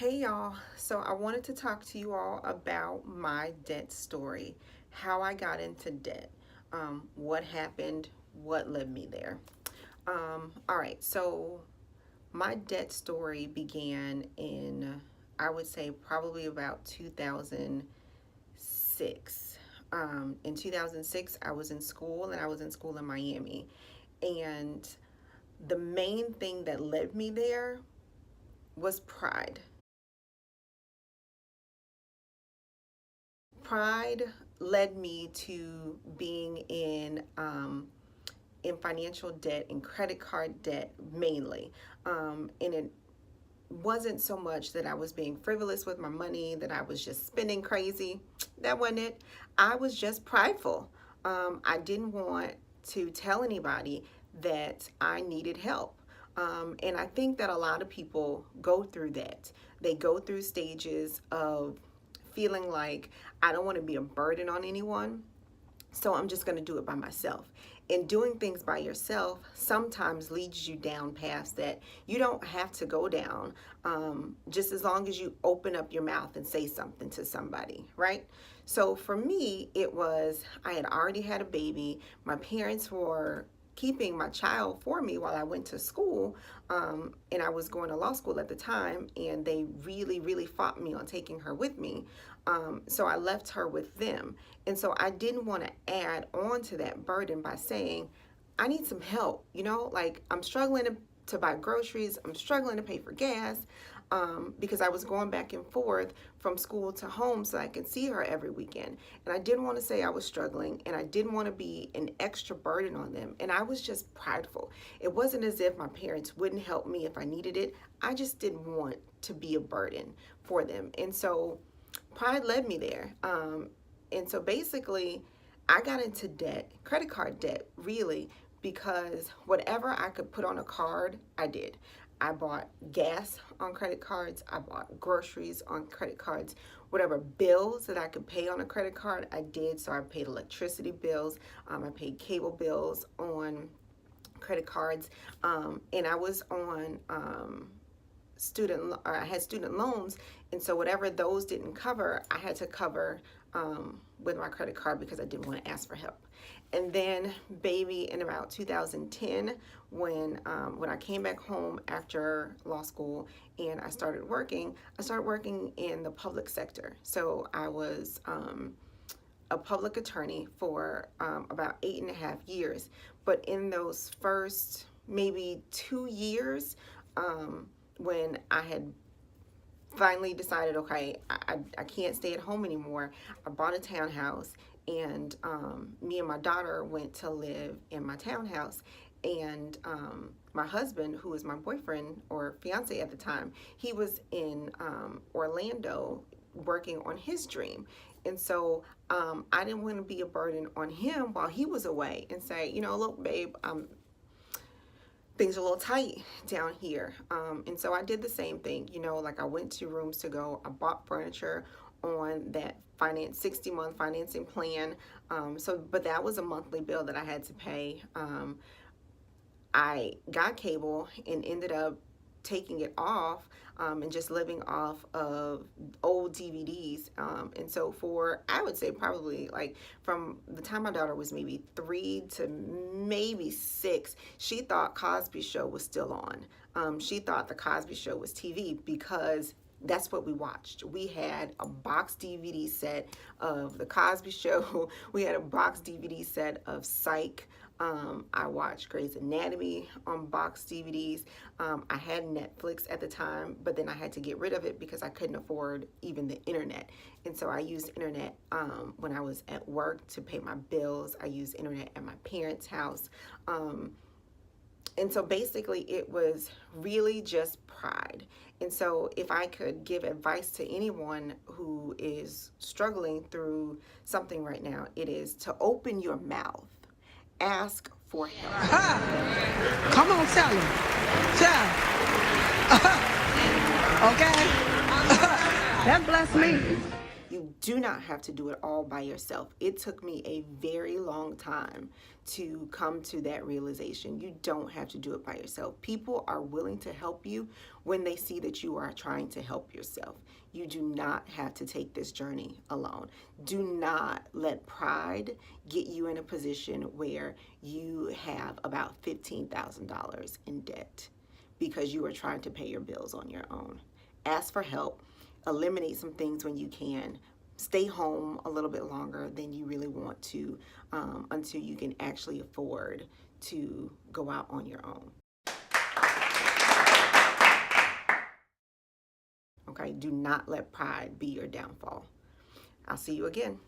Hey y'all, so I wanted to talk to you all about my debt story, how I got into debt, what happened, what led me there. All right, so my debt story began in, I would say, probably about 2006. In 2006, I was in school and I was in school in Miami. And the main thing that led me there was pride. Pride led me to being in financial debt and credit card debt mainly. And it wasn't so much that I was being frivolous with my money, that I was just spending crazy. That wasn't it. I was just prideful. I didn't want to tell anybody that I needed help. And I think that a lot of people go through that. They go through stages of feeling like I don't want to be a burden on anyone, so I'm just going to do it by myself. And doing things by yourself sometimes leads you down paths that you don't have to go down, just as long as you open up your mouth and say something to somebody, right? So for me, it was I had already had a baby. My parents were keeping my child for me while I went to school, and I was going to law school at the time, and they really fought me on taking her with me. So I left her with them. And so I didn't want to add on to that burden by saying, I need some help, like I'm struggling to buy groceries, I'm struggling to pay for gas, because I was going back and forth from school to home so I could see her every weekend. And I didn't want to say I was struggling, and I didn't want to be an extra burden on them. And I was just prideful. It wasn't as if my parents wouldn't help me if I needed it. I just didn't want to be a burden for them. And so pride led me there. And so basically, I got into debt, credit card debt, really, because whatever I could put on a card, I did. I bought gas on credit cards. I bought groceries on credit cards. Whatever bills that I could pay on a credit card, I did. So I paid electricity bills. I paid cable bills on credit cards. And I was on I had student loans, and so whatever those didn't cover, I had to cover with my credit card because I didn't want to ask for help. And then, baby, in about 2010, when I came back home after law school and I started working in the public sector. So I was a public attorney for about 8.5 years. But in those first maybe 2 years, when I had finally decided, okay, I can't stay at home anymore, I bought a townhouse, and me and my daughter went to live in my townhouse. And my husband, who was my boyfriend or fiance at the time, he was in Orlando working on his dream. And so I didn't want to be a burden on him while he was away and say, look, babe, things are a little tight down here. And so I did the same thing, like I went to Rooms To Go. I bought furniture on that 60-month financing plan. But that was a monthly bill that I had to pay. I got cable and ended up taking it off, and just living off of old DVDs. And so for, I would say probably like from the time my daughter was maybe 3 to maybe 6, she thought Cosby Show was still on. She thought the Cosby Show was TV because that's what we watched. We had a box DVD set of the Cosby Show. We had a box DVD set of Psych. I watched Grey's Anatomy on box DVDs. I had Netflix at the time, but then I had to get rid of it because I couldn't afford even the internet. And so I used internet when I was at work to pay my bills. I used internet at my parents' house. And so basically it was really just pride. And so if I could give advice to anyone who is struggling through something right now, it is to open your mouth. Ask for help. Come on, tell him. Tell. Okay. That blessed me. You do not have to do it all by yourself. It took me a very long time to come to that realization. You don't have to do it by yourself. People are willing to help you when they see that you are trying to help yourself. You do not have to take this journey alone. Do not let pride get you in a position where you have about $15,000 in debt because you are trying to pay your bills on your own. Ask for help. Eliminate some things when you can. Stay home a little bit longer than you really want to until you can actually afford to go out on your own. Okay, do not let pride be your downfall. I'll see you again.